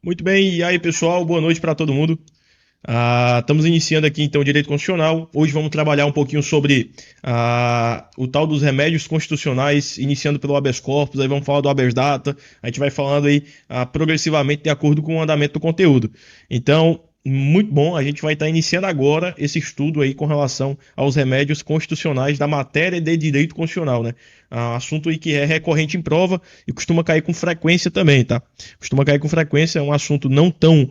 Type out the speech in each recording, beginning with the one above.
Muito bem, e aí pessoal, boa noite para todo mundo. Estamos iniciando aqui então o Direito Constitucional. Hoje vamos trabalhar um pouquinho sobre o tal dos remédios constitucionais, iniciando pelo habeas corpus, aí vamos falar do habeas data, a gente vai falando aí progressivamente de acordo com o andamento do conteúdo. Então, muito bom, a gente vai estar iniciando agora esse estudo aí com relação aos remédios constitucionais da matéria de direito constitucional, né? Assunto aí que é recorrente em prova e costuma cair com frequência também, tá? Costuma cair com frequência, é um assunto não tão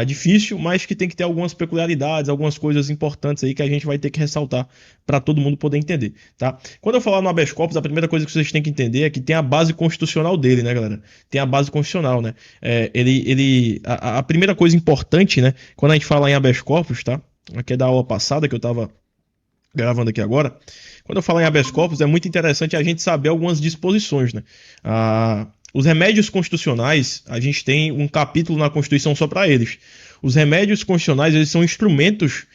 difícil, mas que tem que ter algumas peculiaridades, algumas coisas importantes aí que a gente vai ter que ressaltar para todo mundo poder entender, tá? Quando eu falar no habeas corpus, a primeira coisa que vocês têm que entender é que tem a base constitucional dele, né, galera? Tem a base constitucional, né? A primeira coisa importante, né, quando a gente fala em habeas corpus, tá? Aqui é da aula passada que eu estava gravando aqui agora. Quando eu falo em habeas corpus, é muito interessante a gente saber algumas disposições, né? Os remédios constitucionais, a gente tem um capítulo na Constituição só para eles. Os remédios constitucionais, eles são instrumentos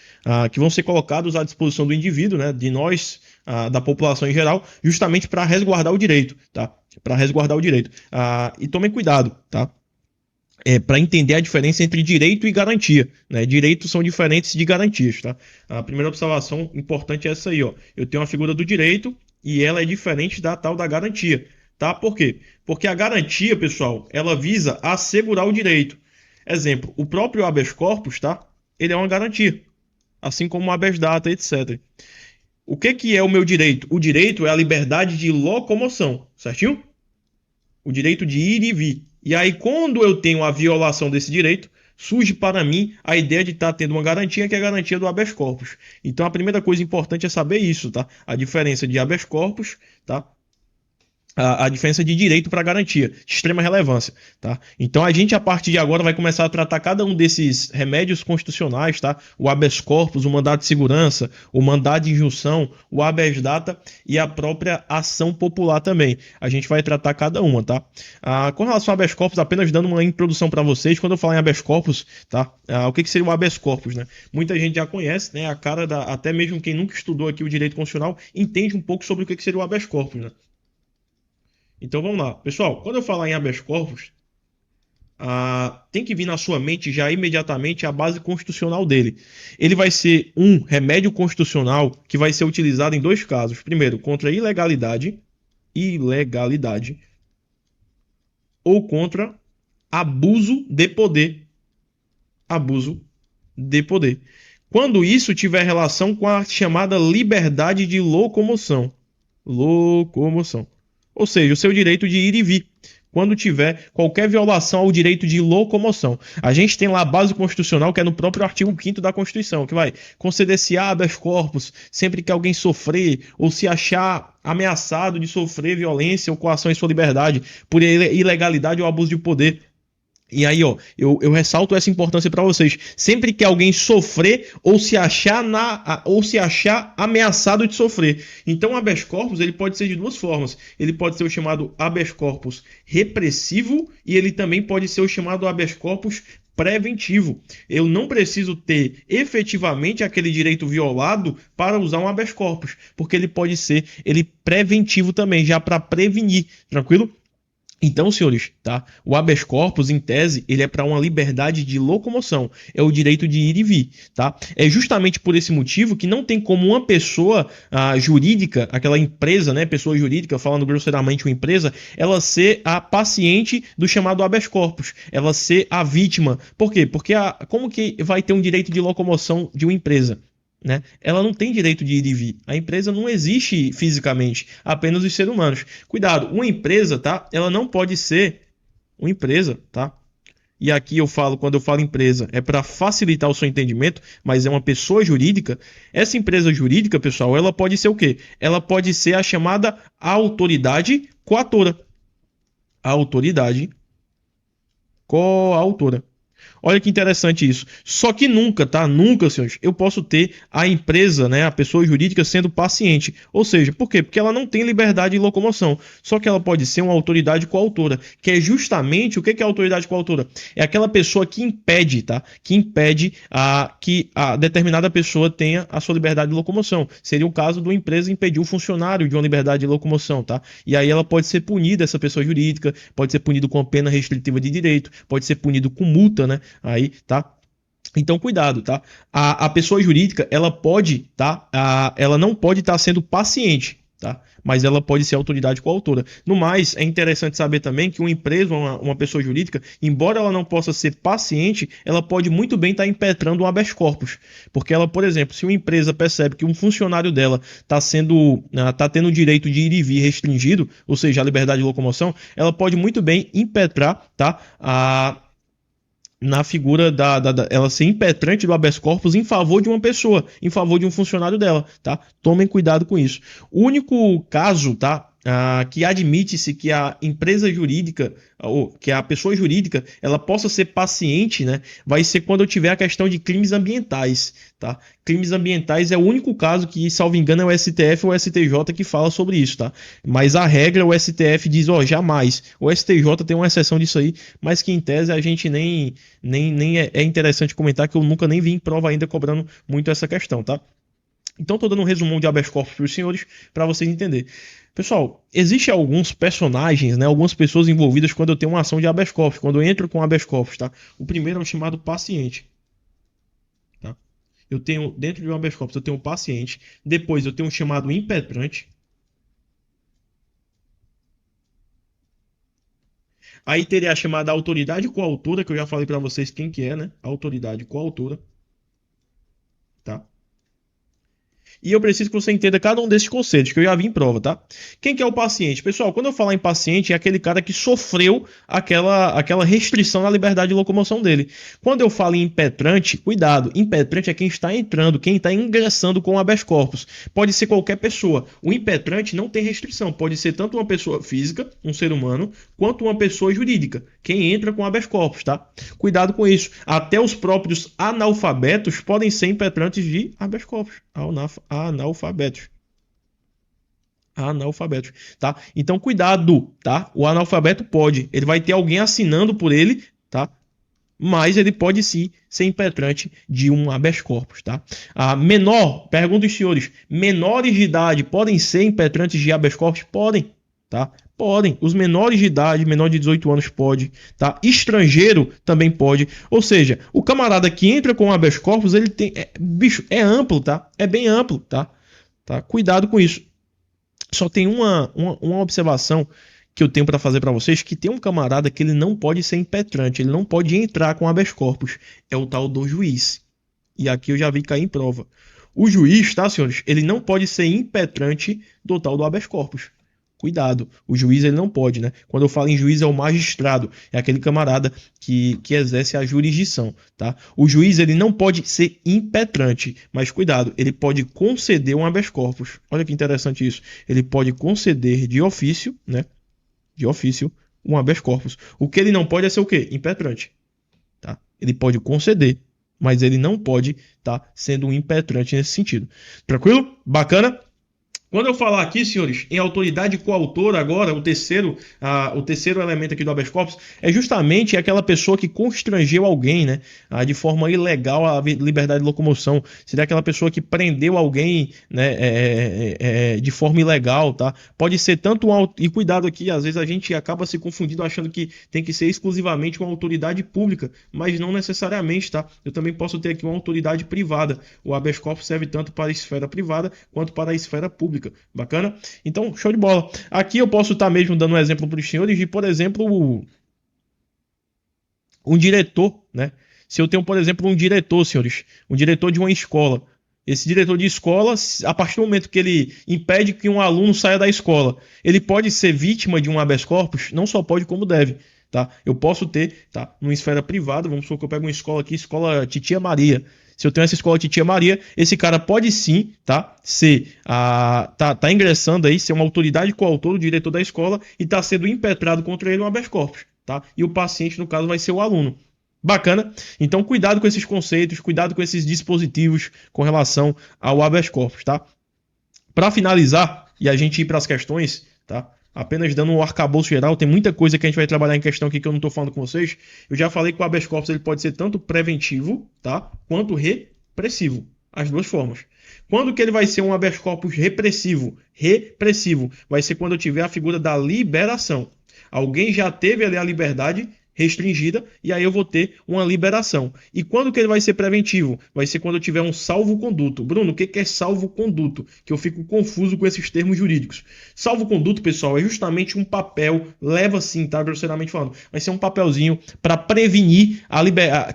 que vão ser colocados à disposição do indivíduo, né, de nós, da população em geral, justamente para resguardar o direito, tá? Para resguardar o direito. E tomem cuidado, tá? Para entender a diferença entre direito e garantia, né? Direitos são diferentes de garantias, tá? A primeira observação importante é essa aí, ó. Eu tenho a figura do direito e ela é diferente da tal da garantia, tá? Por quê? Porque a garantia, pessoal, ela visa assegurar o direito. Exemplo, o próprio habeas corpus, tá? Ele é uma garantia, assim como o habeas data, etc. O que que é o meu direito? O direito é a liberdade de locomoção, certinho? O direito de ir e vir. E aí, quando eu tenho a violação desse direito, surge para mim a ideia de estar tendo uma garantia, que é a garantia do habeas corpus. Então, a primeira coisa importante é saber isso, tá? A diferença de habeas corpus, tá? A diferença de direito para garantia, de extrema relevância, tá? Então a gente a partir de agora vai começar a tratar cada um desses remédios constitucionais, tá? O habeas corpus, o mandado de segurança, o mandado de injunção, o habeas data e a própria ação popular também. A gente vai tratar cada uma, tá? Com relação ao habeas corpus, apenas dando uma introdução para vocês, quando eu falar em habeas corpus, tá? O que seria o habeas corpus, né? Muita gente já conhece, né? A cara da, até mesmo quem nunca estudou aqui o direito constitucional entende um pouco sobre o que seria o habeas corpus, né? Então vamos lá. Pessoal, quando eu falar em habeas corpus, tem que vir na sua mente já imediatamente a base constitucional dele. Ele vai ser um remédio constitucional que vai ser utilizado em dois casos. Primeiro, contra a ilegalidade, ou contra abuso de poder. Abuso de poder. Quando isso tiver relação com a chamada liberdade de locomoção. Locomoção. Ou seja, o seu direito de ir e vir, quando tiver qualquer violação ao direito de locomoção. A gente tem lá a base constitucional, que é no próprio artigo 5º da Constituição, que vai conceder-se habeas corpus sempre que alguém sofrer ou se achar ameaçado de sofrer violência ou coação em sua liberdade por ilegalidade ou abuso de poder. E aí, ó, eu ressalto essa importância para vocês. Sempre que alguém sofrer ou se achar ameaçado de sofrer. Então, o habeas corpus ele pode ser de duas formas. Ele pode ser o chamado habeas corpus repressivo e ele também pode ser o chamado habeas corpus preventivo. Eu não preciso ter efetivamente aquele direito violado para usar um habeas corpus, porque ele pode ser preventivo também, já para prevenir, tranquilo? Então, senhores, tá? O habeas corpus, em tese, ele é para uma liberdade de locomoção, é o direito de ir e vir, tá? É justamente por esse motivo que não tem como uma pessoa jurídica, aquela empresa, né, pessoa jurídica, falando grosseiramente uma empresa, ela ser a paciente do chamado habeas corpus, ela ser a vítima. Por quê? Porque como que vai ter um direito de locomoção de uma empresa? Né? Ela não tem direito de ir e vir. A empresa não existe fisicamente, apenas os seres humanos. Cuidado, uma empresa, tá? Ela não pode ser uma empresa, tá? E aqui eu falo, quando eu falo empresa, é para facilitar o seu entendimento, mas é uma pessoa jurídica. Essa empresa jurídica, pessoal, ela pode ser o quê? Ela pode ser a chamada autoridade coatora. A autoridade coautora. Olha que interessante isso. Só que nunca, tá? Nunca, senhores, eu posso ter a empresa, né, a pessoa jurídica sendo paciente. Ou seja, por quê? Porque ela não tem liberdade de locomoção. Só que ela pode ser uma autoridade coautora, que é justamente o que é a autoridade coautora? É aquela pessoa que impede, tá? Que impede que a determinada pessoa tenha a sua liberdade de locomoção. Seria o caso de uma empresa impedir o funcionário de uma liberdade de locomoção, tá? E aí ela pode ser punida, essa pessoa jurídica, pode ser punido com pena restritiva de direito, pode ser punido com multa, né? Aí, tá? Então, cuidado, tá? A pessoa jurídica, ela pode, tá? Ela não pode estar sendo paciente, tá? Mas ela pode ser autoridade coautora. No mais, é interessante saber também que uma empresa, uma pessoa jurídica, embora ela não possa ser paciente, ela pode muito bem estar impetrando um habeas corpus. Porque ela, por exemplo, se uma empresa percebe que um funcionário dela tá tendo o direito de ir e vir restringido, ou seja, a liberdade de locomoção, ela pode muito bem impetrar, tá? Na figura ela ser impetrante do habeas corpus em favor de uma pessoa, em favor de um funcionário dela, tá? Tomem cuidado com isso. O único caso, tá? Que admite-se que a empresa jurídica, ou que a pessoa jurídica, ela possa ser paciente, né? Vai ser quando eu tiver a questão de crimes ambientais, tá? Crimes ambientais é o único caso que, salvo engano, é o STF ou o STJ que fala sobre isso, tá? Mas a regra, o STF diz, ó, jamais. O STJ tem uma exceção disso aí, mas que em tese a gente nem é interessante comentar, que eu nunca nem vi em prova ainda cobrando muito essa questão, tá? Então, estou dando um resumão de habeas corpus para os senhores, para vocês entenderem. Pessoal, existem alguns personagens, né, algumas pessoas envolvidas quando eu tenho uma ação de habeas corpus, quando eu entro com habeas corpus, tá? O primeiro é o chamado paciente, tá? Eu tenho, dentro de um habeas corpus, eu tenho um paciente, depois eu tenho um chamado impetrante, aí teria a chamada autoridade coautora, que eu já falei para vocês quem que é, né? Autoridade coautora, tá? E eu preciso que você entenda cada um desses conceitos que eu já vi em prova, tá? Quem que é o paciente? Pessoal, quando eu falar em paciente, é aquele cara que sofreu aquela restrição na liberdade de locomoção dele. Quando eu falo em impetrante, cuidado, impetrante é quem está entrando, quem está ingressando com o habeas corpus. Pode ser qualquer pessoa. O impetrante não tem restrição, pode ser tanto uma pessoa física, um ser humano, quanto uma pessoa jurídica, quem entra com habeas corpus, tá? Cuidado com isso. Até os próprios analfabetos podem ser impetrantes de habeas corpus. Analfabetos. Analfabetos, tá? Então cuidado, tá? O analfabeto pode, ele vai ter alguém assinando por ele, tá? Mas ele pode sim ser impetrante de um habeas corpus, tá? Pergunto aos senhores, menores de idade podem ser impetrantes de habeas corpus? Podem, tá? Podem. Os menores de idade, menor de 18 anos pode, tá? Estrangeiro também pode. Ou seja, o camarada que entra com habeas corpus, ele tem, bicho, é amplo, tá? É bem amplo, tá? Cuidado com isso. Só tem uma observação que eu tenho para fazer para vocês, que tem um camarada que ele não pode ser impetrante, ele não pode entrar com habeas corpus, é o tal do juiz. E aqui eu já vi cair em prova. O juiz, tá, senhores? Ele não pode ser impetrante do tal do habeas corpus. Cuidado, o juiz ele não pode, né? Quando eu falo em juiz é o magistrado, é aquele camarada que exerce a jurisdição, tá? O juiz ele não pode ser impetrante, mas cuidado, ele pode conceder um habeas corpus. Olha que interessante isso. Ele pode conceder de ofício, né? De ofício, um habeas corpus. O que ele não pode é ser o quê? Impetrante, tá? Ele pode conceder, mas ele não pode estar sendo um impetrante nesse sentido. Tranquilo? Bacana? Quando eu falar aqui, senhores, em autoridade coautora agora, o terceiro elemento aqui do habeas corpus é justamente aquela pessoa que constrangeu alguém, né, de forma ilegal à liberdade de locomoção. Seria aquela pessoa que prendeu alguém, né, de forma ilegal, tá? Pode ser tanto e cuidado aqui, às vezes a gente acaba se confundindo achando que tem que ser exclusivamente uma autoridade pública, mas não necessariamente, tá? Eu também posso ter aqui uma autoridade privada. O habeas corpus serve tanto para a esfera privada quanto para a esfera pública. Bacana? Então, show de bola. Aqui eu posso estar mesmo dando um exemplo para os senhores de, por exemplo, um diretor, né? Se eu tenho, por exemplo, um diretor, senhores, um diretor de uma escola. Esse diretor de escola, a partir do momento que ele impede que um aluno saia da escola, ele pode ser vítima de um habeas corpus? Não só pode, como deve. Tá? Eu posso ter, tá, numa esfera privada, vamos supor que eu pego uma escola aqui, escola Titia Maria. Se eu tenho essa escola Titia Maria, esse cara pode sim, tá, tá ingressando aí, ser uma autoridade coautor, o diretor da escola, e tá sendo impetrado contra ele um habeas corpus, tá? E o paciente, no caso, vai ser o aluno. Bacana? Então, cuidado com esses conceitos, cuidado com esses dispositivos com relação ao habeas corpus, tá? Para finalizar e a gente ir para as questões, tá? Apenas dando um arcabouço geral, tem muita coisa que a gente vai trabalhar em questão aqui que eu não estou falando com vocês. Eu já falei que o habeas corpus ele pode ser tanto preventivo, tá? Quanto repressivo. As duas formas. Quando que ele vai ser um habeas corpus repressivo? Repressivo vai ser quando eu tiver a figura da liberação. Alguém já teve ali a liberdade restringida e aí eu vou ter uma liberação. E quando que ele vai ser preventivo? Vai ser quando eu tiver um salvo-conduto. Bruno, o que é salvo-conduto? Que eu fico confuso com esses termos jurídicos. Salvo-conduto, pessoal, é justamente um papel, leva assim, tá? Grosseiramente falando, vai ser um papelzinho para prevenir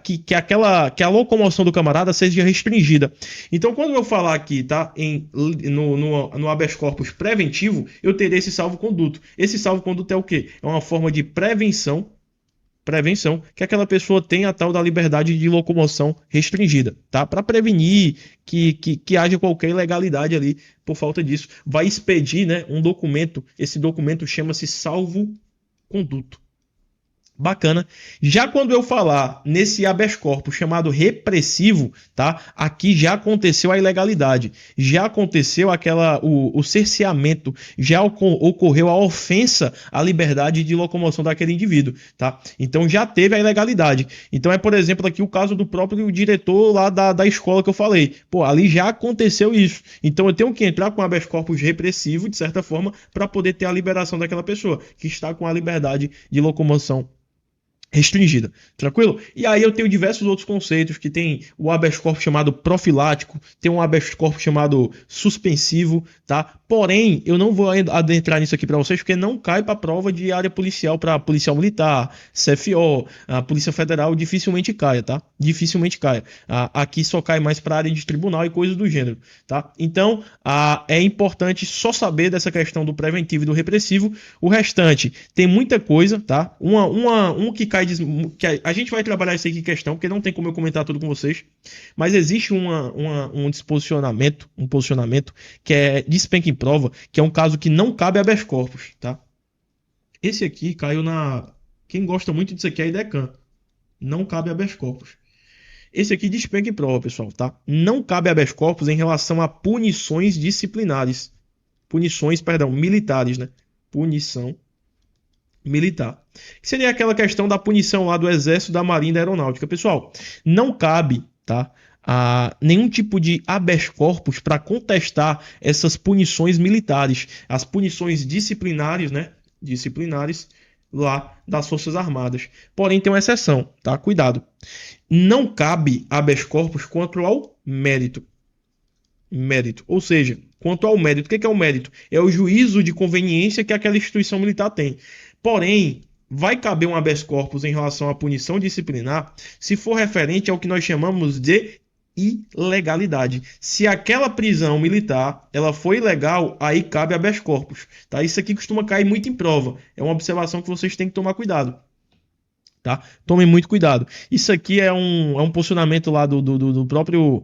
que a locomoção do camarada seja restringida. Então, quando eu falar aqui, tá, no habeas corpus preventivo, eu terei esse salvo-conduto. Esse salvo-conduto é o quê? É uma forma de prevenção que aquela pessoa tenha a tal da liberdade de locomoção restringida, tá? Para prevenir que haja qualquer ilegalidade ali por falta disso. Vai expedir, né, um documento, esse documento chama-se salvo-conduto. Bacana. Já quando eu falar nesse habeas corpus chamado repressivo, tá? Aqui já aconteceu a ilegalidade, já aconteceu o cerceamento, já ocorreu a ofensa à liberdade de locomoção daquele indivíduo, tá? Então já teve a ilegalidade. Então é, por exemplo, aqui o caso do próprio diretor lá da escola que eu falei. Pô, ali já aconteceu isso. Então eu tenho que entrar com habeas corpus repressivo, de certa forma, para poder ter a liberação daquela pessoa que está com a liberdade de locomoção restringida, tranquilo? E aí eu tenho diversos outros conceitos que tem o habeas corpus chamado profilático, tem um habeas corpus chamado suspensivo, tá? Porém, eu não vou adentrar nisso aqui para vocês porque não cai para prova de área policial, para policial militar, CFO, a Polícia Federal dificilmente caia, tá? Dificilmente caia. Aqui só cai mais para área de tribunal e coisas do gênero, tá? Então, é importante só saber dessa questão do preventivo e do repressivo. O restante tem muita coisa, tá? Um que cai que a gente vai trabalhar isso aqui em questão, porque não tem como eu comentar tudo com vocês, mas existe um posicionamento que é despenca em prova, que é um caso que não cabe habeas corpus, tá? Esse aqui caiu na... Quem gosta muito disso aqui é a IDECAN. Não cabe habeas corpus. Esse aqui despenca em prova, pessoal, tá? Não cabe habeas corpus em relação a punições disciplinares. Punições, perdão, militares, né? Punição militar. Que seria aquela questão da punição lá do Exército, da Marinha e da Aeronáutica. Pessoal, não cabe, tá? Nenhum tipo de habeas corpus para contestar essas punições militares, as punições disciplinares, né? Disciplinares lá das Forças Armadas. Porém, tem uma exceção, tá? Cuidado. Não cabe habeas corpus quanto ao mérito. Mérito, ou seja, quanto ao mérito. O que é o mérito? É o juízo de conveniência que aquela instituição militar tem. Porém, vai caber um habeas corpus em relação à punição disciplinar se for referente ao que nós chamamos de ilegalidade. Se aquela prisão militar ela foi ilegal, aí cabe habeas corpus. Tá? Isso aqui costuma cair muito em prova. É uma observação que vocês têm que tomar cuidado. Tá? Tomem muito cuidado. Isso aqui é um posicionamento lá do próprio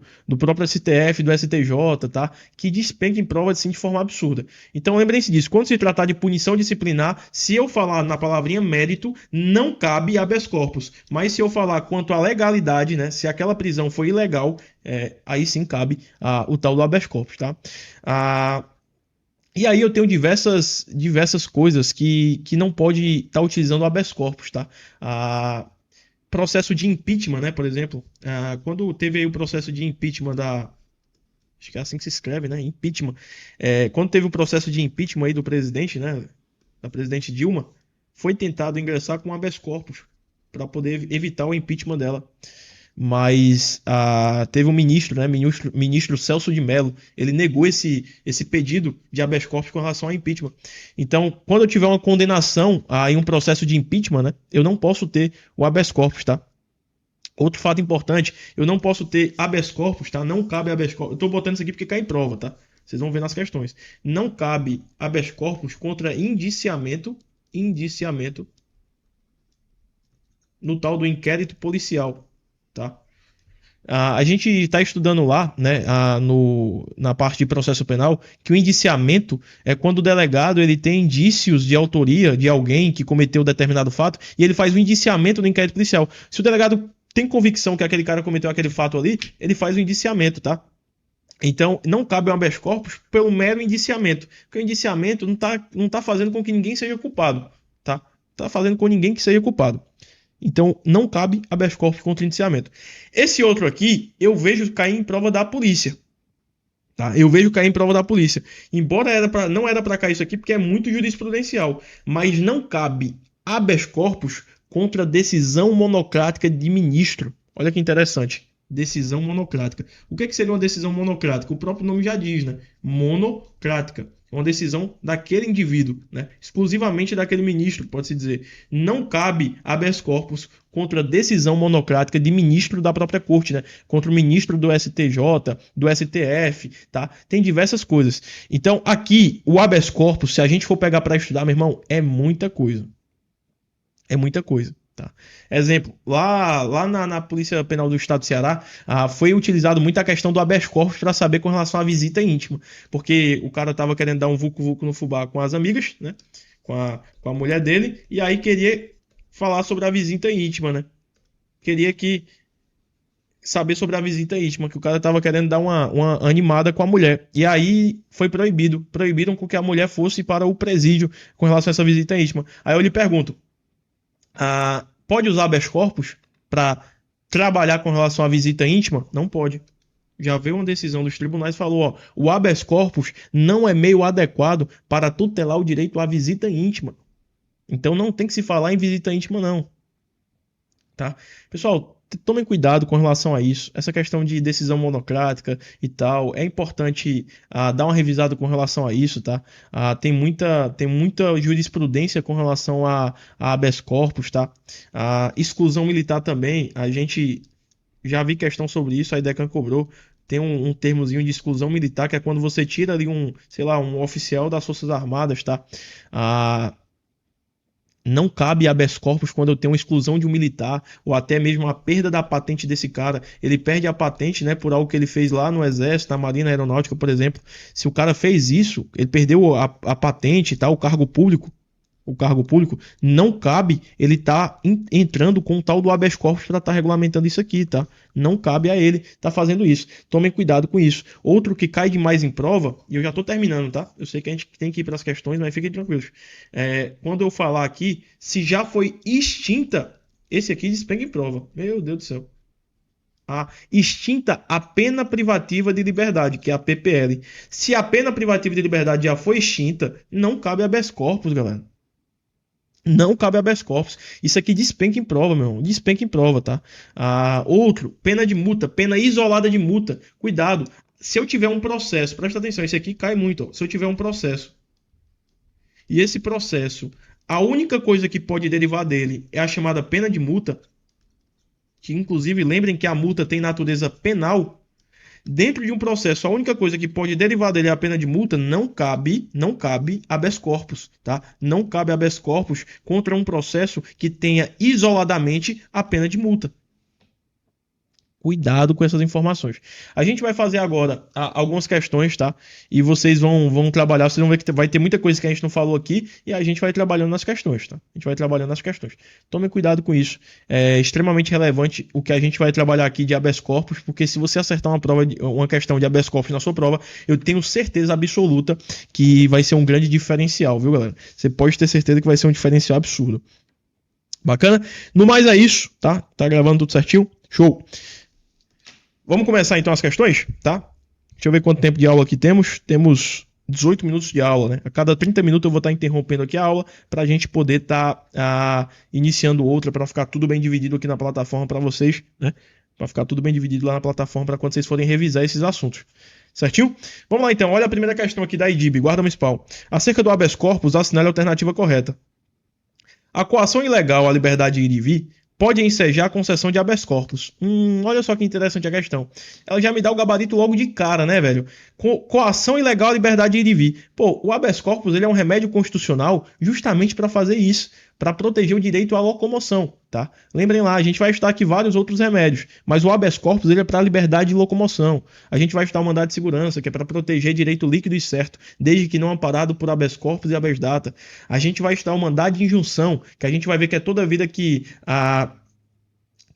STF, do STJ, tá? Que despenca em prova assim, de forma absurda. Então lembrem-se disso. Quando se tratar de punição disciplinar, se eu falar na palavrinha mérito, não cabe habeas corpus. Mas se eu falar quanto à legalidade, né? Se aquela prisão foi ilegal, aí sim cabe o tal do habeas corpus, tá? E aí eu tenho diversas coisas que não pode estar utilizando o habeas corpus, tá? Processo de impeachment, né? Por exemplo, quando teve aí o processo de impeachment acho que é assim que se escreve, né? Impeachment. Quando teve o processo de impeachment aí do presidente, né? Da presidente Dilma, foi tentado ingressar com habeas corpus para poder evitar o impeachment dela. Mas teve um ministro, né, ministro Celso de Mello, ele negou esse pedido de habeas corpus com relação ao impeachment. Então, quando eu tiver uma condenação em um processo de impeachment, né, eu não posso ter o habeas corpus, tá? Outro fato importante, eu não posso ter habeas corpus, tá? Não cabe habeas corpus. Eu tô botando isso aqui porque cai em prova, tá? Vocês vão ver nas questões. Não cabe habeas corpus contra indiciamento no tal do inquérito policial, tá? A gente está estudando lá, né, na parte de processo penal, que o indiciamento é quando o delegado ele tem indícios de autoria de alguém que cometeu determinado fato e ele faz o indiciamento no inquérito policial. Se o delegado tem convicção que aquele cara cometeu aquele fato ali, ele faz o indiciamento, tá? Então, não cabe ao habeas corpus pelo mero indiciamento. Porque o indiciamento não tá fazendo com que ninguém seja culpado, tá? Tá fazendo com ninguém que seja culpado. Então, não cabe habeas corpus contra indiciamento. Esse outro aqui, eu vejo cair em prova da polícia. Tá? Eu vejo cair em prova da polícia. Embora não era para cair isso aqui, porque é muito jurisprudencial. Mas não cabe habeas corpus contra decisão monocrática de ministro. Olha que interessante. Decisão monocrática. O que seria uma decisão monocrática? O próprio nome já diz, né? Monocrática. Uma decisão daquele indivíduo, né? Exclusivamente daquele ministro, pode-se dizer. Não cabe habeas corpus contra decisão monocrática de ministro da própria corte, né? Contra o ministro do STJ, do STF, tá? Tem diversas coisas. Então, aqui, o habeas corpus, se a gente for pegar para estudar, meu irmão, é muita coisa. É muita coisa. Tá. Exemplo, lá na Polícia Penal do Estado do Ceará, foi utilizado muito a questão do habeas corpus para saber com relação à visita íntima, porque o cara estava querendo dar um vucu-vucu no fubá com as amigas, né, com a mulher dele, e aí queria falar sobre a visita íntima, né, queria saber sobre a visita íntima, que o cara estava querendo dar uma animada com a mulher, e aí foi proibiram com que a mulher fosse para o presídio com relação a essa visita íntima. Aí eu lhe pergunto, pode usar habeas corpus para trabalhar com relação à visita íntima? Não pode. Já veio uma decisão dos tribunais e falou, ó, o habeas corpus não é meio adequado para tutelar o direito à visita íntima. Então não tem que se falar em visita íntima, não. Tá? Pessoal, tomem cuidado com relação a isso. Essa questão de decisão monocrática e tal, é importante dar uma revisada com relação a isso, tá? Tem muita jurisprudência com relação a habeas corpus, tá? A exclusão militar também, a gente já vi questão sobre isso, a IDECAN cobrou. Tem um termozinho de exclusão militar, que é quando você tira ali sei lá, um oficial das Forças Armadas, tá? Não cabe habeas corpus quando eu tenho uma exclusão de um militar ou até mesmo a perda da patente desse cara. Ele perde a patente, né, por algo que ele fez lá no Exército, na Marinha Aeronáutica, por exemplo. Se o cara fez isso, ele perdeu a patente, tá, o cargo público, não cabe ele tá entrando com o tal do habeas corpus para estar regulamentando isso aqui, tá? Não cabe a ele tá fazendo isso. Tomem cuidado com isso. Outro que cai demais em prova, e eu já tô terminando, tá? Eu sei que a gente tem que ir para as questões, mas fiquem tranquilos. Quando eu falar aqui, se já foi extinta, esse aqui despenca em prova. Meu Deus do céu. Extinta a pena privativa de liberdade, que é a PPL. Se a pena privativa de liberdade já foi extinta, não cabe habeas corpus, galera. Não cabe habeas corpus. Isso aqui despenca em prova, meu irmão. Despenca em prova, tá? Outro, pena de multa, pena isolada de multa. Cuidado. Se eu tiver um processo, presta atenção, esse aqui cai muito. Ó. Se eu tiver um processo e esse processo, a única coisa que pode derivar dele é a chamada pena de multa, que inclusive lembrem que a multa tem natureza penal. Dentro de um processo, a única coisa que pode derivar dele é a pena de multa, não cabe habeas corpus, tá? Não cabe habeas corpus contra um processo que tenha isoladamente a pena de multa. Cuidado com essas informações. A gente vai fazer agora algumas questões, tá? E vocês vão trabalhar, vocês vão ver que vai ter muita coisa que a gente não falou aqui e a gente vai trabalhando nas questões, tá? A gente vai trabalhando nas questões. Tomem cuidado com isso. É extremamente relevante o que a gente vai trabalhar aqui de habeas corpus, porque se você acertar uma questão de habeas corpus na sua prova, eu tenho certeza absoluta que vai ser um grande diferencial, viu, galera? Você pode ter certeza que vai ser um diferencial absurdo. Bacana? No mais é isso, tá? Tá gravando tudo certinho? Show! Vamos começar então as questões, tá? Deixa eu ver quanto tempo de aula aqui temos. Temos 18 minutos de aula, né? A cada 30 minutos eu vou estar interrompendo aqui a aula para a gente poder estar iniciando outra, para ficar tudo bem dividido aqui na plataforma para vocês, né? Para ficar tudo bem dividido lá na plataforma para quando vocês forem revisar esses assuntos. Certinho? Vamos lá então, olha a primeira questão aqui da IDIB, Guarda Municipal. Acerca do habeas corpus, assinale a alternativa correta. A coação ilegal à liberdade de ir e vir pode ensejar a concessão de habeas corpus. Olha só que interessante a questão. Ela já me dá o gabarito logo de cara, né, velho? Coação ilegal à liberdade de ir e vir. Pô, o habeas corpus ele é um remédio constitucional justamente para fazer isso, para proteger o direito à locomoção. Tá? Lembrem lá, a gente vai estudar aqui vários outros remédios, mas o habeas corpus ele é para liberdade de locomoção. A gente vai estudar o mandado de segurança, que é para proteger direito líquido e certo, desde que não amparado por habeas corpus e habeas data. A gente vai estudar o mandado de injunção, que a gente vai ver que é toda vida que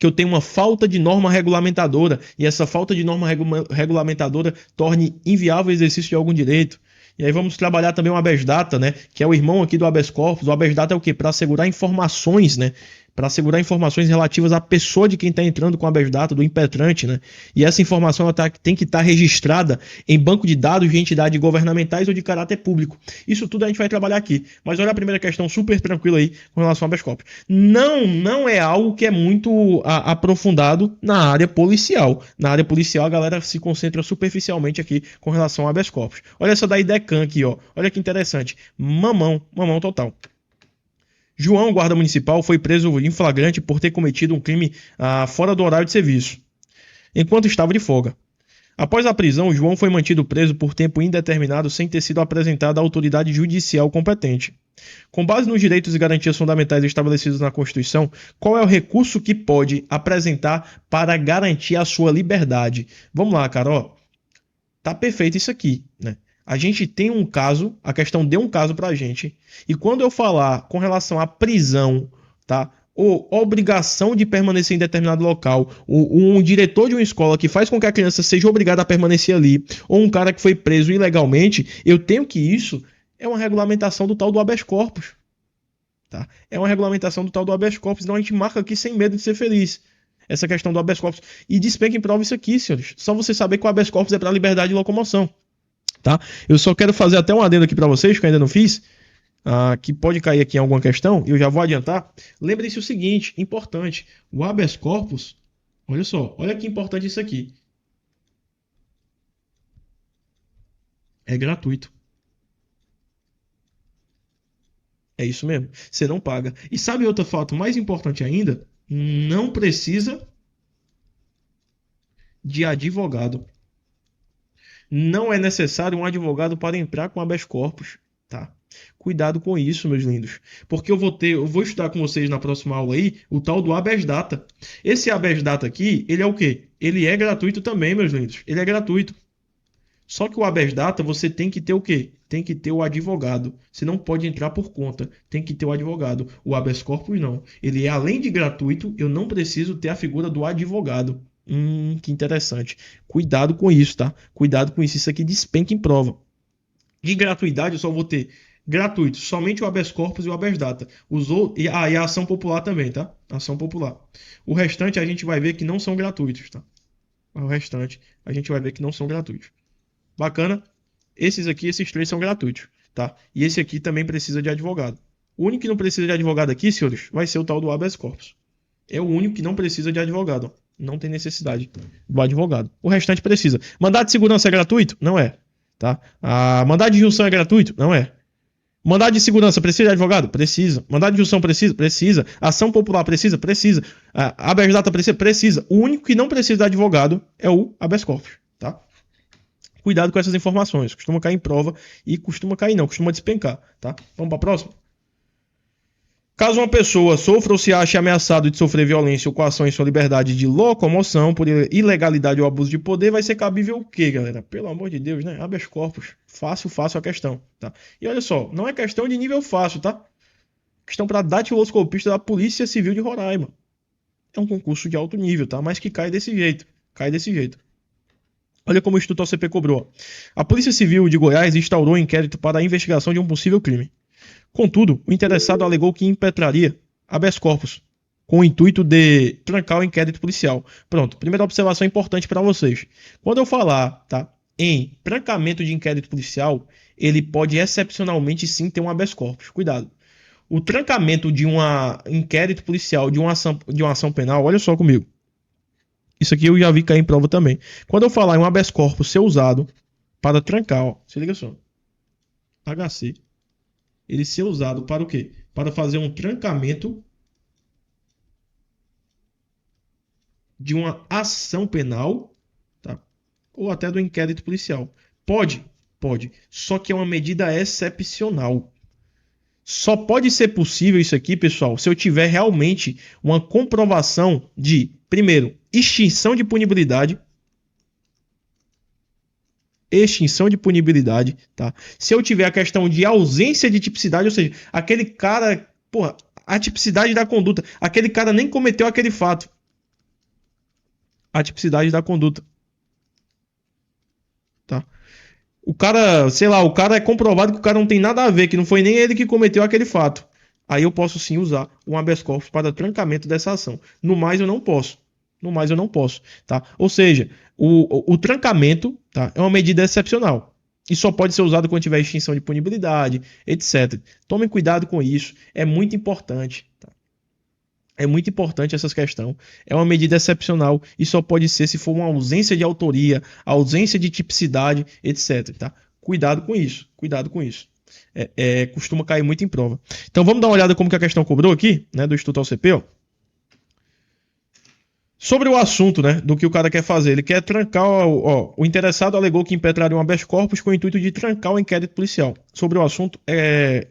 eu tenho uma falta de norma regulamentadora e essa falta de norma regulamentadora torne inviável o exercício de algum direito. E aí vamos trabalhar também o habeas data, né, que é o irmão aqui do habeas corpus. O habeas data é o quê? Para assegurar informações, né? Para assegurar informações relativas à pessoa de quem está entrando com o habeas data, do impetrante, né? E essa informação ela tem que estar registrada em banco de dados de entidades governamentais ou de caráter público. Isso tudo a gente vai trabalhar aqui. Mas olha a primeira questão super tranquila aí com relação ao habeas corpus. Não é algo que é muito aprofundado na área policial. Na área policial a galera se concentra superficialmente aqui com relação ao habeas corpus. Olha essa da IDECAN aqui, ó. Olha que interessante. Mamão total. João, guarda municipal, foi preso em flagrante por ter cometido um crime fora do horário de serviço, enquanto estava de folga. Após a prisão, João foi mantido preso por tempo indeterminado sem ter sido apresentado à autoridade judicial competente. Com base nos direitos e garantias fundamentais estabelecidos na Constituição, qual é o recurso que pode apresentar para garantir a sua liberdade? Vamos lá, Carol. Tá perfeito isso aqui, né? A gente tem um caso, a questão deu um caso pra gente, e quando eu falar com relação à prisão, tá? Ou obrigação de permanecer em determinado local, ou um diretor de uma escola que faz com que a criança seja obrigada a permanecer ali, ou um cara que foi preso ilegalmente, eu tenho que isso é uma regulamentação do tal do habeas corpus, tá? É uma regulamentação do tal do habeas corpus, então a gente marca aqui sem medo de ser feliz. Essa questão do habeas corpus. E despenca em prova isso aqui, senhores. Só você saber que o habeas corpus é para liberdade de locomoção. Tá? Eu só quero fazer até um adendo aqui para vocês, que eu ainda não fiz, que pode cair aqui em alguma questão, e eu já vou adiantar. Lembre-se o seguinte, importante, o habeas corpus, olha só, olha que importante isso aqui. É gratuito. É isso mesmo, você não paga. E sabe outra fato mais importante ainda? Não precisa de advogado. Não é necessário um advogado para entrar com habeas corpus, tá? Cuidado com isso, meus lindos, porque eu vou estudar com vocês na próxima aula aí o tal do habeas data. Esse habeas data aqui, ele é o quê? Ele é gratuito também, meus lindos. Ele é gratuito. Só que o habeas data você tem que ter o quê? Tem que ter o advogado. Você não pode entrar por conta. Tem que ter o advogado. O habeas corpus não. Ele é além de gratuito, eu não preciso ter a figura do advogado. Que interessante. Cuidado com isso, tá? Cuidado com isso. Isso aqui despenca em prova. De gratuidade, eu só vou ter gratuito, somente o habeas corpus e o habeas data. E a ação popular também, tá? Ação popular. O restante a gente vai ver que não são gratuitos, tá? O restante a gente vai ver que não são gratuitos. Bacana? Esses três são gratuitos, tá? E esse aqui também precisa de advogado. O único que não precisa de advogado aqui, senhores, vai ser o tal do habeas corpus. É o único que não precisa de advogado. Não tem necessidade do advogado. O restante precisa. Mandado de segurança é gratuito? Não é. Tá? Mandado de injunção é gratuito? Não é. Mandado de segurança precisa de advogado? Precisa. Mandado de injunção precisa? Precisa. Ação popular precisa? Precisa. Habeas data precisa? Precisa. O único que não precisa de advogado é o habeas corpus. Tá? Cuidado com essas informações. Costuma cair em prova e costuma cair não, costuma despencar. Tá? Vamos para a próxima? Caso uma pessoa sofra ou se ache ameaçado de sofrer violência ou coação em sua liberdade de locomoção por ilegalidade ou abuso de poder, vai ser cabível o quê, galera? Pelo amor de Deus, né? Habeas corpus. Fácil a questão, tá? E olha só, não é questão de nível fácil, tá? Questão para datiloscopista da Polícia Civil de Roraima. É um concurso de alto nível, tá? Mas que cai desse jeito. Cai desse jeito. Olha como o Instituto OCP cobrou. A Polícia Civil de Goiás instaurou um inquérito para a investigação de um possível crime. Contudo, o interessado alegou que impetraria habeas corpus, com o intuito de trancar o inquérito policial. Pronto, primeira observação importante para vocês. Quando eu falar, tá, em trancamento de inquérito policial, ele pode excepcionalmente sim ter um habeas corpus. Cuidado. O trancamento de um inquérito policial, de uma ação penal, olha só comigo. Isso aqui eu já vi cair em prova também. Quando eu falar em um habeas corpus ser usado para trancar, ó, se liga só. HC. Ele ser usado para o quê? Para fazer um trancamento de uma ação penal, tá? Ou até do inquérito policial. Pode. Só que é uma medida excepcional. Só pode ser possível isso aqui, pessoal, se eu tiver realmente uma comprovação de, primeiro, extinção de punibilidade, tá? Se eu tiver a questão de ausência de tipicidade, ou seja, aquele cara, porra, a tipicidade da conduta, aquele cara nem cometeu aquele fato. A tipicidade da conduta, tá? O cara, sei lá, o cara é comprovado que o cara não tem nada a ver, que não foi nem ele que cometeu aquele fato. Aí eu posso sim usar um habeas corpus para trancamento dessa ação. No mais eu não posso. No mais eu não posso, tá? Ou seja, o trancamento, tá, é uma medida excepcional. E só pode ser usado quando tiver extinção de punibilidade, etc. Tomem cuidado com isso, é muito importante, tá? É muito importante essa questão. É uma medida excepcional e só pode ser se for uma ausência de autoria, ausência de tipicidade, etc. Tá? Cuidado com isso. Cuidado com isso. Costuma cair muito em prova. Então vamos dar uma olhada como que a questão cobrou aqui, né, do Instituto AuCP, ó. Sobre o assunto, né, do que o cara quer fazer, ele quer trancar, o interessado alegou que impetraria um habeas corpus com o intuito de trancar o inquérito policial. Sobre o assunto,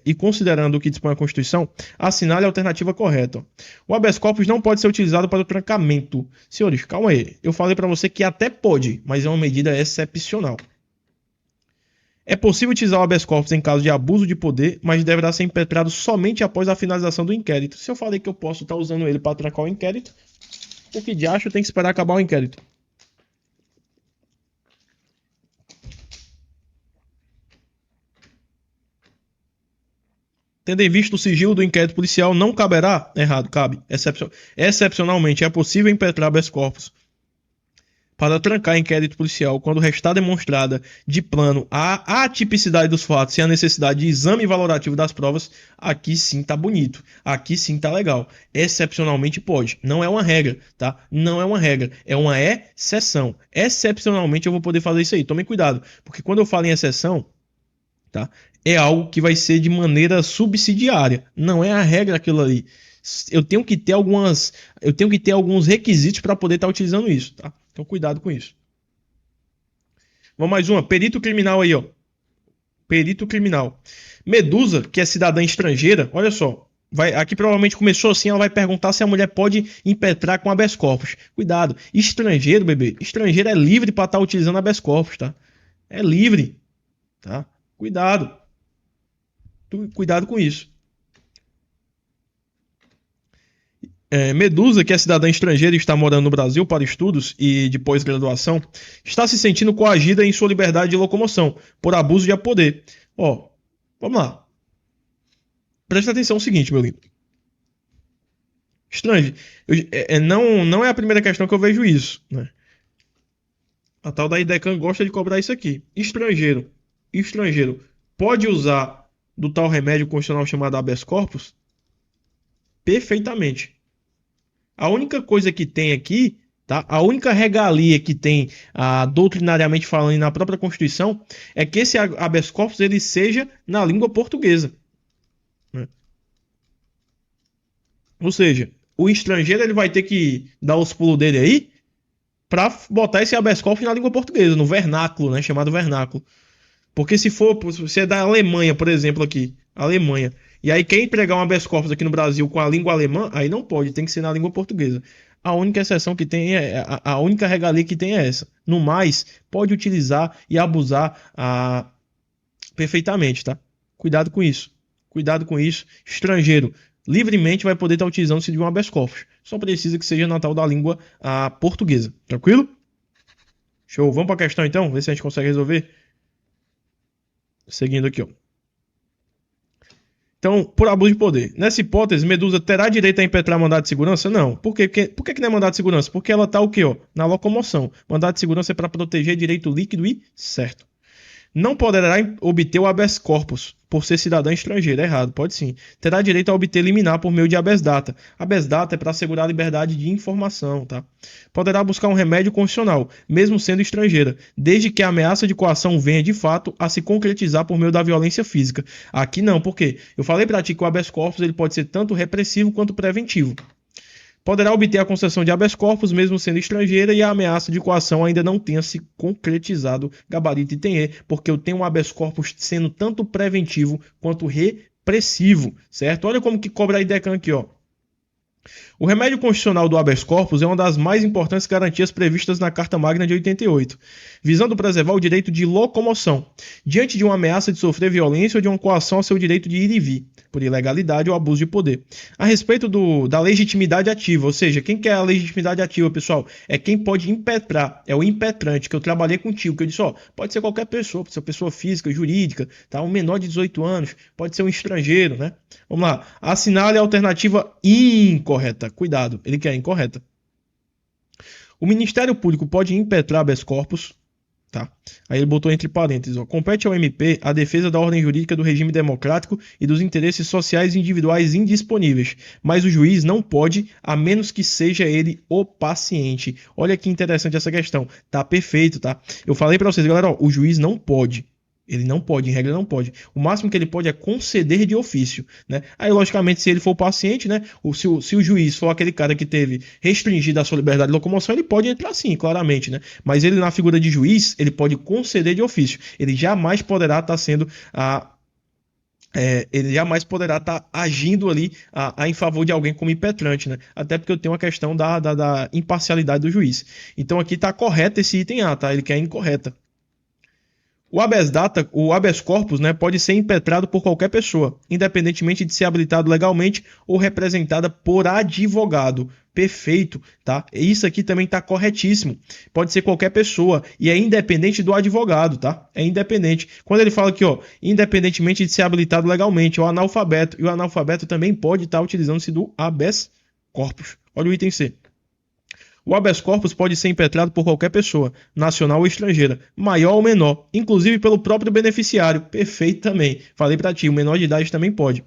e considerando o que dispõe a Constituição, assinale a alternativa correta. O habeas corpus não pode ser utilizado para o trancamento. Senhores, calma aí. Eu falei para você que até pode, mas é uma medida excepcional. É possível utilizar o habeas corpus em caso de abuso de poder, mas deverá ser impetrado somente após a finalização do inquérito. Se eu falei que eu posso estar usando ele para trancar o inquérito, o que de acho tem que esperar acabar o inquérito. Tendo em vista o sigilo do inquérito policial, não caberá? Errado, cabe. Excepcionalmente, é possível impetrar habeas corpus para trancar inquérito policial quando restar demonstrada de plano a atipicidade dos fatos e a necessidade de exame valorativo das provas. Aqui sim tá bonito, aqui sim tá legal. Excepcionalmente pode, não é uma regra, tá? Não é uma regra, é uma exceção. Excepcionalmente eu vou poder fazer isso aí. Tomem cuidado, porque quando eu falo em exceção, tá? É algo que vai ser de maneira subsidiária, não é a regra aquilo ali. Eu tenho que ter alguns requisitos para poder estar utilizando isso, tá? Então cuidado com isso. Vamos mais uma, perito criminal aí, ó. Perito criminal. Medusa, que é cidadã estrangeira, olha só, aqui provavelmente começou assim, ela vai perguntar se a mulher pode impetrar com habeas corpus. Cuidado, estrangeiro, bebê, estrangeiro é livre para estar utilizando habeas corpus, tá? É livre, tá? Cuidado. Cuidado com isso. Medusa, que é cidadã estrangeira e está morando no Brasil para estudos e de pós-graduação, está se sentindo coagida em sua liberdade de locomoção por abuso de poder. Ó, vamos lá. Presta atenção no seguinte, meu lindo. Estrangeiro. Não é a primeira questão que eu vejo isso, né? A tal da IDECAN gosta de cobrar isso aqui. Estrangeiro pode usar do tal remédio constitucional chamado habeas corpus? Perfeitamente. A única coisa que tem aqui, tá? A única regalia que tem, doutrinariamente falando, na própria Constituição, é que esse habeas corpus ele seja na língua portuguesa, né? Ou seja, o estrangeiro ele vai ter que dar os pulos dele aí para botar esse habeas corpus na língua portuguesa, no vernáculo, né? Chamado vernáculo. Porque se é da Alemanha, por exemplo, aqui, Alemanha, e aí quer entregar um habeas corpus aqui no Brasil com a língua alemã, aí não pode, tem que ser na língua portuguesa. A única exceção que tem a única regalia que tem é essa. No mais, pode utilizar e abusar perfeitamente, tá? Cuidado com isso. Cuidado com isso. Estrangeiro livremente vai poder estar utilizando-se de um habeas corpus. Só precisa que seja na tal da língua portuguesa. Tranquilo? Show. Vamos para a questão então? Ver se a gente consegue resolver. Seguindo aqui, ó. Então, por abuso de poder. Nessa hipótese, Medusa terá direito a impetrar mandado de segurança? Não. Por quê? Por que não é mandado de segurança? Porque ela está o quê? Ó? Na locomoção. Mandado de segurança é para proteger direito líquido e certo. Não poderá obter o habeas corpus por ser cidadã estrangeira. Errado, pode sim. Terá direito a obter liminar por meio de habeas data. Habeas data é para assegurar a liberdade de informação, tá? Poderá buscar um remédio constitucional, mesmo sendo estrangeira, desde que a ameaça de coação venha de fato a se concretizar por meio da violência física. Aqui não, por quê? Eu falei para ti que o habeas corpus ele pode ser tanto repressivo quanto preventivo. Poderá obter a concessão de habeas corpus mesmo sendo estrangeira e a ameaça de coação ainda não tenha se concretizado, gabarito item E, porque eu tenho um habeas corpus sendo tanto preventivo quanto supressivo, certo? Olha como que cobra a IDECAN aqui, ó. O remédio constitucional do habeas corpus é uma das mais importantes garantias previstas na Carta Magna de 88, visando preservar o direito de locomoção, diante de uma ameaça de sofrer violência ou de uma coação ao seu direito de ir e vir, por ilegalidade ou abuso de poder. A respeito da legitimidade ativa, ou seja, quem quer a legitimidade ativa, pessoal? É quem pode impetrar, é o impetrante, que eu trabalhei contigo, que eu disse, ó, pode ser qualquer pessoa, pode ser pessoa física, jurídica, tá? Um menor de 18 anos, pode ser um estrangeiro, né? Vamos lá, assinale a alternativa incorreta. Cuidado, ele quer incorreta. O Ministério Público pode impetrar habeas corpus, tá? Aí ele botou entre parênteses, ó, compete ao MP a defesa da ordem jurídica do regime democrático e dos interesses sociais individuais indisponíveis, mas o juiz não pode, a menos que seja ele o paciente. Olha que interessante essa questão. Tá perfeito, tá? Eu falei para vocês, galera, ó, o juiz não pode. Ele não pode, em regra não pode. O máximo que ele pode é conceder de ofício, né? Aí, logicamente, se ele for o paciente, né? Se o juiz for aquele cara que teve restringida a sua liberdade de locomoção, ele pode entrar sim, claramente, né? Mas ele, na figura de juiz, ele pode conceder de ofício. Ele jamais poderá estar sendo ele jamais poderá estar agindo ali em favor de alguém como impetrante, né? Até porque eu tenho uma questão da imparcialidade do juiz. Então aqui está correto esse item A, tá? Ele quer incorreta. O habeas corpus, né, pode ser impetrado por qualquer pessoa, independentemente de ser habilitado legalmente ou representada por advogado. Perfeito, tá? Isso aqui também está corretíssimo. Pode ser qualquer pessoa e é independente do advogado, tá? É independente. Quando ele fala aqui, ó, independentemente de ser habilitado legalmente, o analfabeto, e o analfabeto também pode estar utilizando-se do habeas corpus. Olha o item C. O habeas corpus pode ser impetrado por qualquer pessoa, nacional ou estrangeira, maior ou menor, inclusive pelo próprio beneficiário. Perfeito também. Falei para ti, o menor de idade também pode.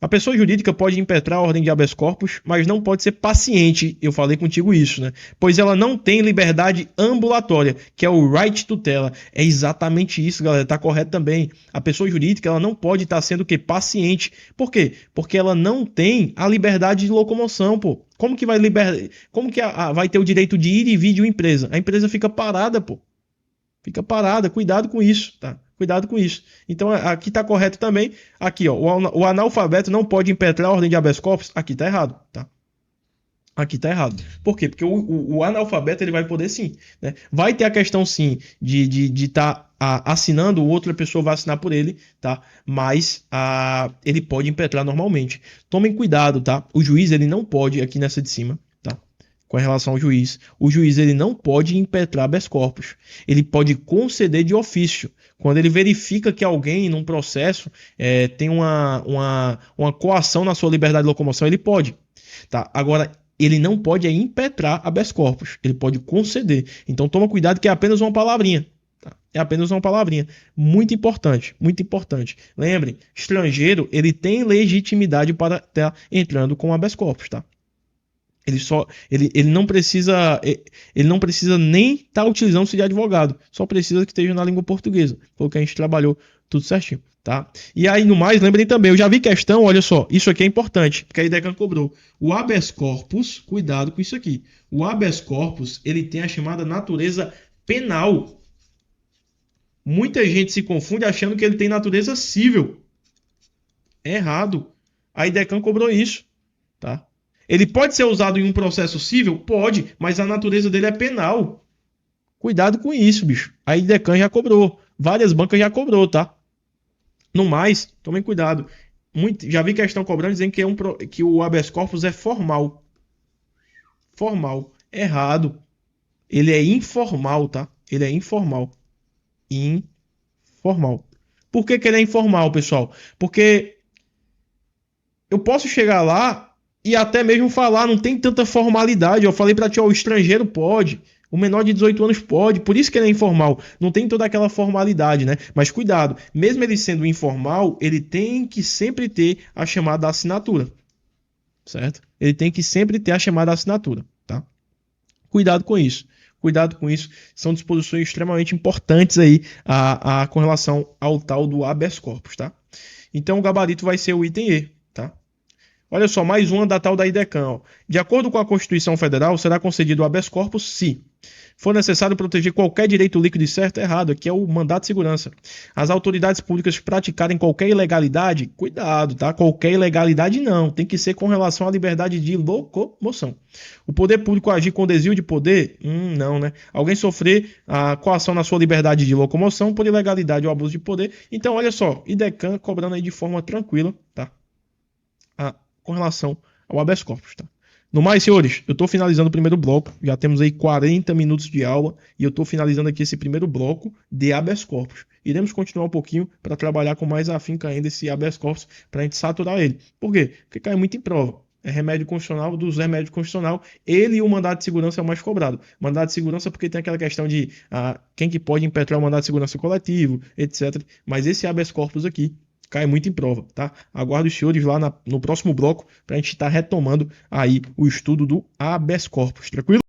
A pessoa jurídica pode impetrar a ordem de habeas corpus, mas não pode ser paciente. Eu falei contigo isso, né? Pois ela não tem liberdade ambulatória, que é o right to tutela. É exatamente isso, galera. Tá correto também. A pessoa jurídica, ela não pode estar sendo o quê? Paciente. Por quê? Porque ela não tem a liberdade de locomoção, pô. Como que vai vai ter o direito de ir e vir de uma empresa? A empresa fica parada, pô. Fica parada. Cuidado com isso, tá? Cuidado com isso. Então, aqui está correto também. Aqui, ó, o analfabeto não pode impetrar a ordem de habeas corpus. Aqui está errado, tá? Aqui está errado. Por quê? Porque o analfabeto ele vai poder sim, né? Vai ter a questão sim de estar assinando, outra pessoa vai assinar por ele, tá? Mas ele pode impetrar normalmente. Tomem cuidado, tá? O juiz ele não pode, aqui nessa de cima, tá? Com relação ao juiz, o juiz ele não pode impetrar habeas corpus. Ele pode conceder de ofício. Quando ele verifica que alguém num processo tem uma coação na sua liberdade de locomoção, ele pode. Tá? Agora, ele não pode impetrar habeas corpus. Ele pode conceder. Então, toma cuidado que é apenas uma palavrinha. Tá? É apenas uma palavrinha. Muito importante, muito importante. Lembrem, estrangeiro, ele tem legitimidade para estar entrando com habeas corpus, tá? Ele não precisa nem estar utilizando-se de advogado, só precisa que esteja na língua portuguesa. Foi o que a gente trabalhou tudo certinho, tá? E aí, no mais, lembrem também, eu já vi questão, olha só, isso aqui é importante, porque a IDECAN cobrou. O habeas corpus, cuidado com isso aqui. O habeas corpus, ele tem a chamada natureza penal. Muita gente se confunde achando que ele tem natureza civil. É errado. A IDECAN cobrou isso, tá? Ele pode ser usado em um processo civil? Pode, mas a natureza dele é penal. Cuidado com isso, bicho. A IDECAN já cobrou. Várias bancas já cobrou, tá? No mais, tomem cuidado. Já vi questão cobrando dizendo que o habeas corpus é formal. Formal. Errado. Ele é informal, tá? Ele é informal. Informal. Por que ele é informal, pessoal? Porque eu posso chegar lá e até mesmo falar, não tem tanta formalidade. Eu falei para ti, ó, o estrangeiro pode, o menor de 18 anos pode, por isso que ele é informal. Não tem toda aquela formalidade, né? Mas cuidado, mesmo ele sendo informal, ele tem que sempre ter a chamada assinatura, certo? Ele tem que sempre ter a chamada assinatura, tá? Cuidado com isso. Cuidado com isso. São disposições extremamente importantes aí com relação ao tal do habeas corpus, tá? Então o gabarito vai ser o item E, tá? Olha só, mais uma da tal da IDECAN. Ó. De acordo com a Constituição Federal, será concedido o habeas corpus se For necessário proteger qualquer direito líquido e certo, é errado. Aqui é o mandato de segurança. As autoridades públicas praticarem qualquer ilegalidade, cuidado, tá? Qualquer ilegalidade não. Tem que ser com relação à liberdade de locomoção. O poder público agir com desvio de poder? Não, né? Alguém sofrer a coação na sua liberdade de locomoção por ilegalidade ou abuso de poder. Então, olha só, IDECAN cobrando aí de forma tranquila, tá? Com relação ao habeas corpus, tá? No mais, senhores, eu estou finalizando o primeiro bloco. Já temos aí 40 minutos de aula e eu estou finalizando aqui esse primeiro bloco de habeas corpus. Iremos continuar um pouquinho para trabalhar com mais afinco ainda esse habeas corpus para a gente saturar ele. Por quê? Porque cai muito em prova. É remédio constitucional, dos remédios constitucional, ele e o mandado de segurança é o mais cobrado. Mandado de segurança porque tem aquela questão de quem que pode impetrar o mandado de segurança coletivo, etc. Mas esse habeas corpus aqui cai muito em prova, tá? Aguardo os senhores lá no próximo bloco para a gente estar retomando aí o estudo do habeas corpus, tranquilo?